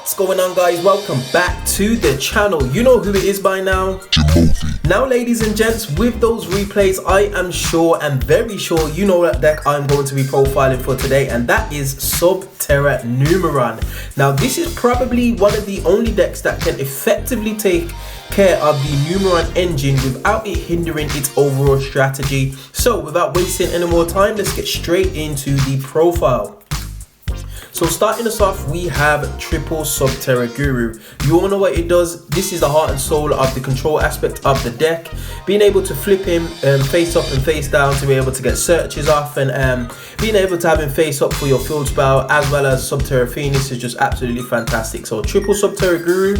What's going on, guys? Welcome back to the channel. You know who it is by now, Jimothy. Now, ladies and gents, with those replays, I am sure and very sure you know that deck I'm going to be profiling for today, and that is Subterror Numeron. Now, this is probably one of the only decks that can effectively take care of the Numeron engine without it hindering its overall strategy. So without wasting any more time, let's get straight into the profile. So starting us off, we have triple Subterror Guru. You all know what it does. This is the heart and soul of the control aspect of the deck. Being able to flip him face up and face down to be able to get searches off, and being able to have him face up for your field spell as well as Subterror Phoenix is just absolutely fantastic. So triple Subterror Guru.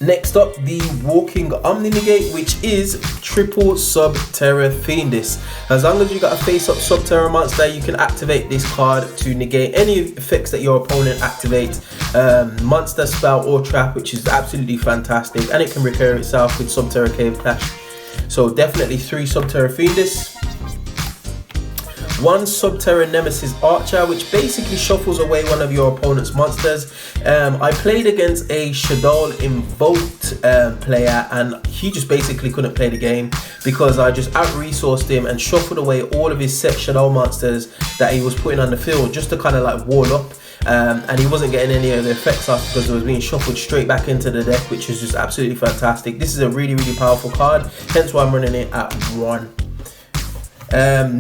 Next up, the walking Omni Negate, which is triple Subterror Fiendis. As long as you got a face-up Subterror monster, you can activate this card to negate any effects that your opponent activates, monster, spell, or trap, which is absolutely fantastic. And it can recur itself with Subterror Cave Clash. So definitely 3 Subterror Fiendis. 1 Subterror Nemesis Archer, which basically shuffles away one of your opponent's monsters. I played against a Shaddoll Invoked player, and he just basically couldn't play the game because I just out-resourced him and shuffled away all of his set Shaddoll monsters that he was putting on the field just to kind of like wall up. And he wasn't getting any of the effects off because it was being shuffled straight back into the deck, which is just absolutely fantastic. This is a really powerful card, hence why I'm running it at 1.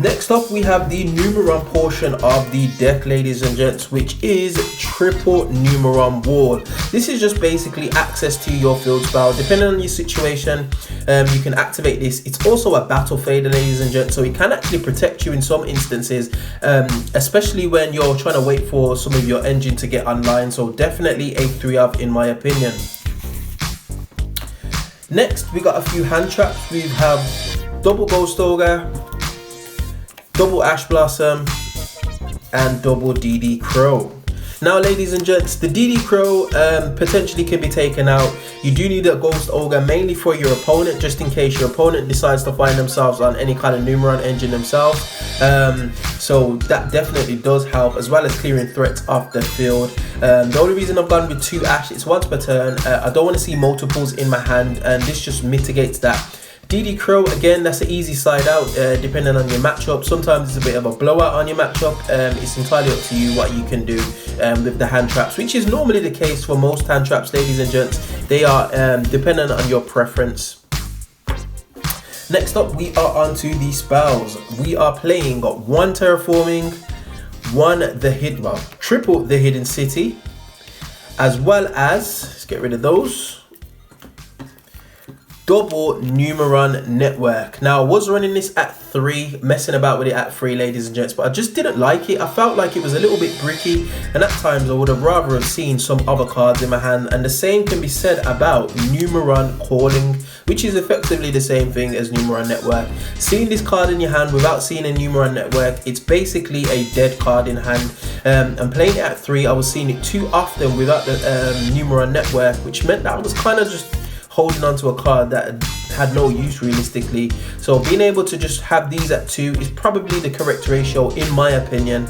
Next up, we have the Numeron portion of the deck, ladies and gents, which is triple Numeron Wall. This is just basically access to your field spell. Depending on your situation, you can activate this. It's also a battle fader, ladies and gents, so it can actually protect you in some instances, especially when you're trying to wait for some of your engine to get online. So definitely a 3 of in my opinion. Next, we got a few hand traps. We have double Ghost Ogre, double Ash Blossom, and double DD Crow. Now, ladies and gents, the DD Crow potentially can be taken out. You do need a Ghost Ogre mainly for your opponent, just in case your opponent decides to find themselves on any kind of Numeron engine themselves. So that definitely does help, as well as clearing threats off the field. The only reason I've gone with 2 Ash, it's once per turn. I don't want to see multiples in my hand, and this just mitigates that. DD Crow, again, that's an easy side out depending on your matchup. Sometimes it's a bit of a blowout on your matchup. It's entirely up to you what you can do with the hand traps, which is normally the case for most hand traps, ladies and gents. They are dependent on your preference. Next up, we are onto the spells. We are playing 1 Terraforming, 1 triple the Hidden City, as well as, let's get rid of those, double Numeron Network. Now, I was running this at 3, messing about with it at 3, ladies and gents, but I just didn't like it. I felt like it was a little bit bricky, and at times I would have rather have seen some other cards in my hand. And the same can be said about Numeron Calling, which is effectively the same thing as Numeron Network. Seeing this card in your hand without seeing a Numeron Network, it's basically a dead card in hand. And playing it at 3, I was seeing it too often without the Numeron Network, which meant that I was kind of just holding on to a card that had no use realistically. So being able to just have these at 2 is probably the correct ratio in my opinion,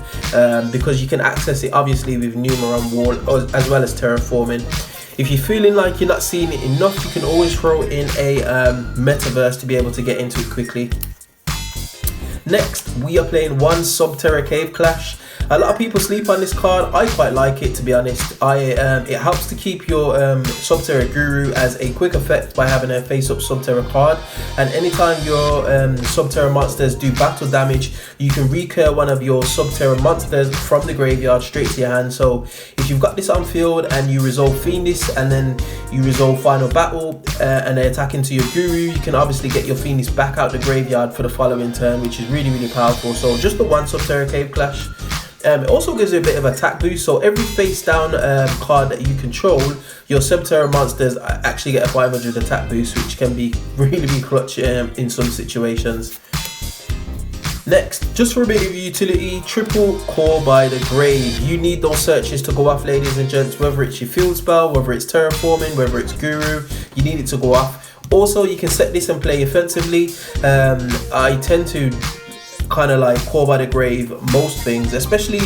because you can access it obviously with Numeron Wall as well as Terraforming. If you're feeling like you're not seeing it enough, you can always throw in a Metaverse to be able to get into it quickly. Next, we are playing 1 Subterror Cave Clash. A lot of people sleep on this card. I quite like it, to be honest. It helps to keep your Subterror Guru as a quick effect by having a face-up Subterror card. And anytime your Subterror monsters do battle damage, you can recur one of your Subterror monsters from the graveyard straight to your hand. So if you've got this on field and you resolve Fiendis and then you resolve Final Battle and they attack into your Guru, you can obviously get your Fiendis back out the graveyard for the following turn, which is really powerful. So just the 1 Subterror Cave Clash. It also gives you a bit of attack boost, so every face down card that you control, your Subterror monsters actually get a 500 attack boost, which can be really clutch in some situations. Next, just for a bit of utility, triple Core by the Grave. You need those searches to go off, ladies and gents, whether it's your field spell, whether it's Terraforming, whether it's Guru, you need it to go off. Also, you can set this and play offensively. I tend to kind of like Core by the Grave most things, especially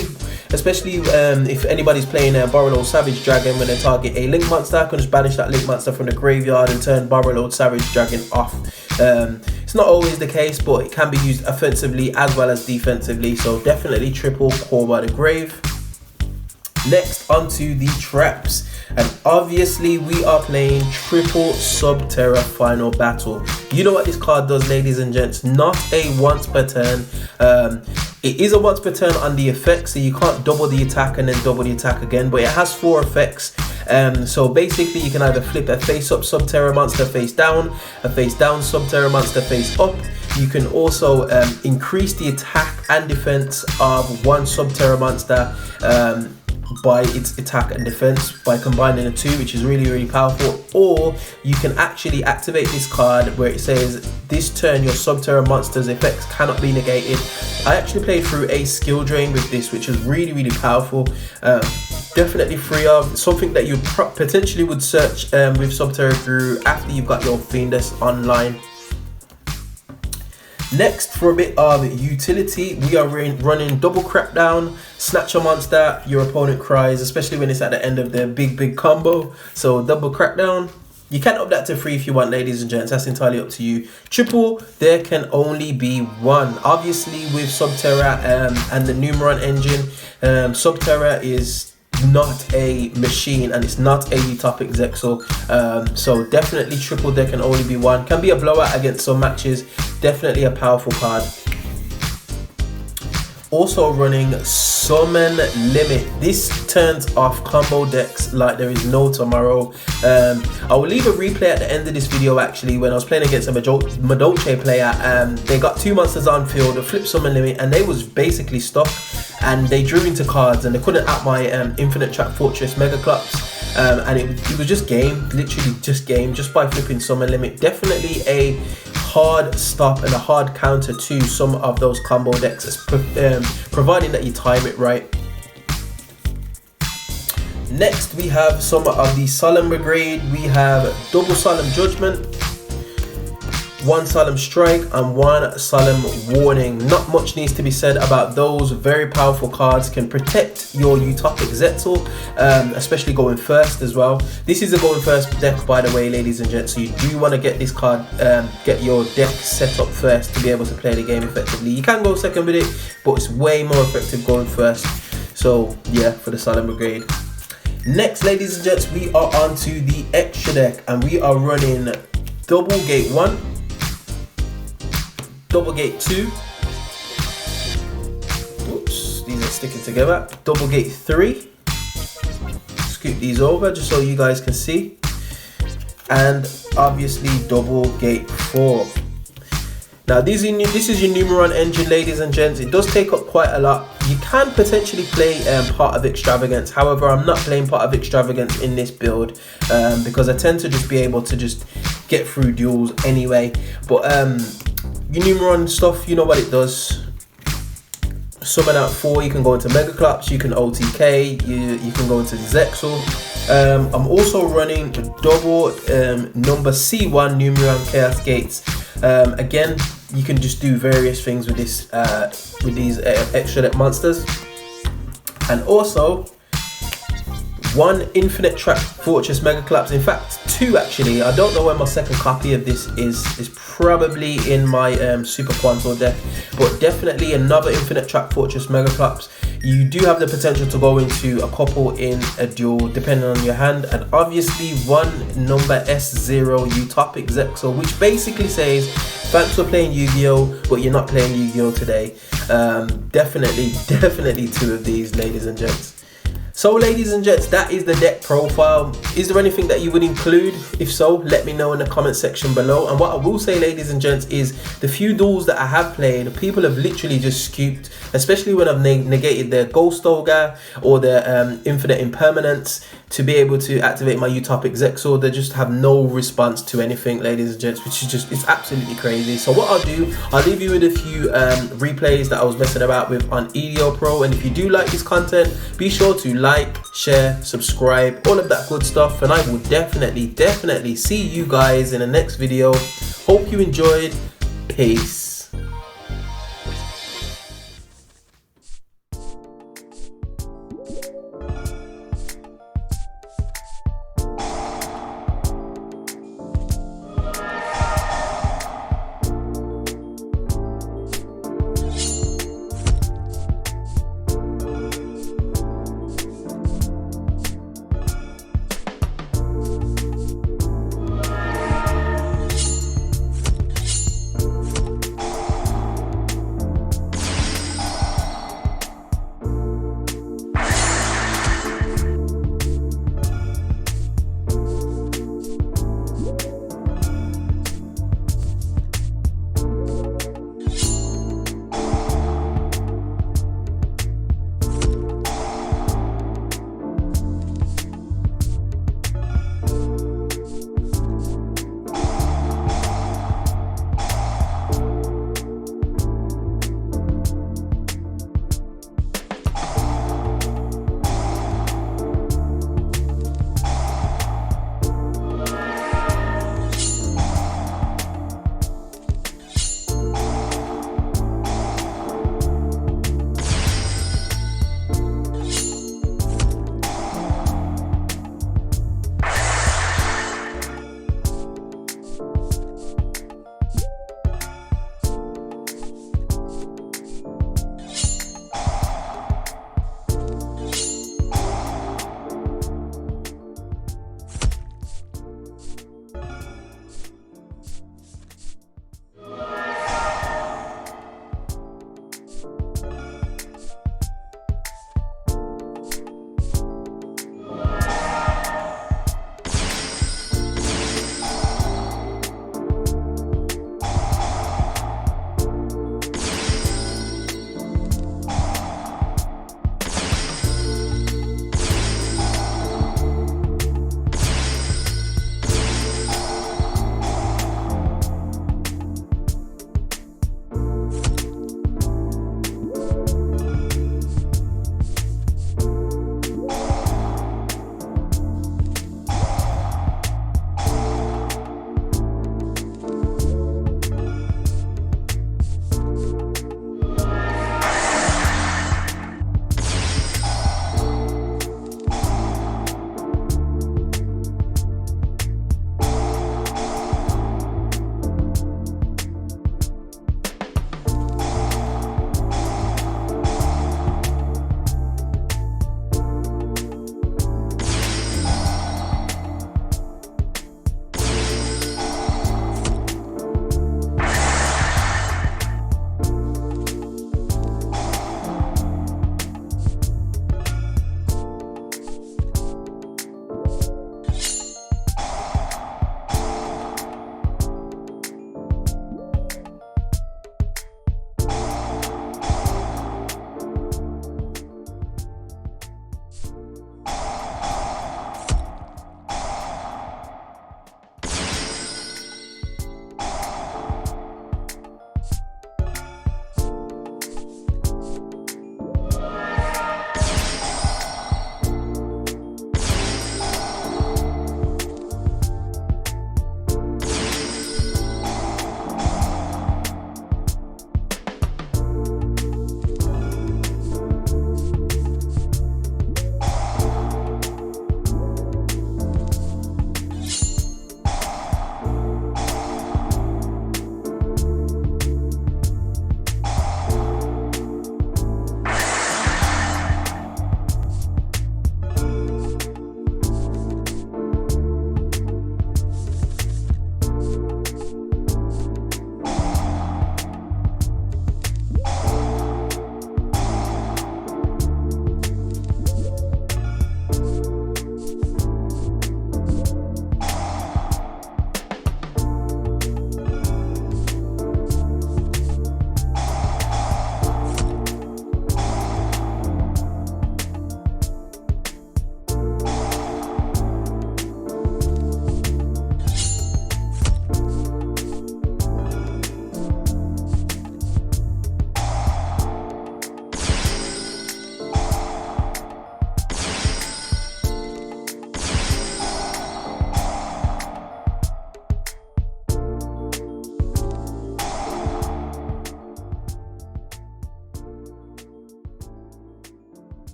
especially if anybody's playing a Borrowload Savage Dragon. When they target a Link monster, I can just banish that Link monster from the graveyard and turn Borrowload Savage Dragon off. It's not always the case, but it can be used offensively as well as defensively, so definitely triple Core by the Grave. Next, onto the traps, and obviously we are playing triple Subterror Final Battle. You know what this card does, ladies and gents, not a once per turn. It is a once per turn on the effect, so you can't double the attack and then double the attack again, but it has 4 effects. So basically you can either flip a face up Subterror monster face down, a face down Subterror monster face up. You can also increase the attack and defense of one Subterror monster by its attack and defense by combining the 2, which is really powerful. Or you can actually activate this card where it says this turn your Subterror monster's effects cannot be negated. I actually played through a skill drain with this, which is really powerful. Definitely free of something that you potentially would search with Subterror through after you've got your Fiendess online. Next, for a bit of utility, we are running double Crackdown, snatch a monster, your opponent cries, especially when it's at the end of the big combo. So double Crackdown. You can up that to 3 if you want, ladies and gents, that's entirely up to you. Triple, there can only be 1. Obviously with Subterror and the Numeron engine, Subterror is not a machine and it's not a utopic Zexal, so definitely triple, there can only be 1. Can be a blowout against some matches, definitely a powerful card. Also running Summon Limit. This turns off combo decks like there is no tomorrow. I will leave a replay at the end of this video. Actually, when I was playing against a Madolche player, they got 2 monsters on field, a flip Summon Limit, and they was basically stuck, and they drew into cards and they couldn't at my infinitrack fotress megaclops. And it was just game, literally just game, just by flipping Summon Limit. Definitely a hard stop and a hard counter to some of those combo decks, providing that you time it right. Next, we have some of the Solemn Brigade. We have double Solemn Judgment, 1 Solemn Strike and 1 Solemn Warning. Not much needs to be said about those. Very powerful cards, can protect your utopic Zetzel, especially going first as well. This is a going first deck, by the way, ladies and gents, so you do want to get this card, get your deck set up first to be able to play the game effectively. You can go second with it, but it's way more effective going first. So yeah, for the Solemn Brigade. Next, ladies and gents, we are on to the extra deck, and we are running double Gate 1, double Gate 2, oops, these are sticking together, double Gate 3, scoot these over just so you guys can see, and obviously double Gate 4. Now this is your Numeron engine, ladies and gents. It does take up quite a lot. You can potentially play Part of Extravagance. However, I'm not playing Part of Extravagance in this build because I tend to just be able to just get through duels anyway. But your Numeron stuff, you know what it does. Summon out 4, you can go into megaclops, you can OTK, you can go into Zexal. I'm also running double number C1 Numeron Chaos Gates. Again, you can just do various things with this with these extra deck monsters, and also 1 infinitrack fotress megaclops. In fact, 2 actually. I don't know where my second copy of this is. It's probably in my Super Quanto deck, but definitely another infinitrack fotress megaclops. You do have the potential to go into a couple in a duel depending on your hand, and obviously 1 number S0 utopic Zexal, which basically says thanks for playing Yu-Gi-Oh, but you're not playing Yu-Gi-Oh today. Definitely 2 of these, ladies and gents. So ladies and gents, that is the deck profile. Is there anything that you would include? If so, let me know in the comment section below. And what I will say, ladies and gents, is the few duels that I have played, people have literally just scooped, especially when I've negated their Ghost Ogre or their Infinite Impermanence to be able to activate my Utopic Zexal. They just have no response to anything, ladies and gents, which is just, it's absolutely crazy. So what I'll do, I'll leave you with a few replays that I was messing about with on EDO Pro. And if you do like this content, be sure to like, share, subscribe, all of that good stuff. And I will definitely see you guys in the next video. Hope you enjoyed. Peace.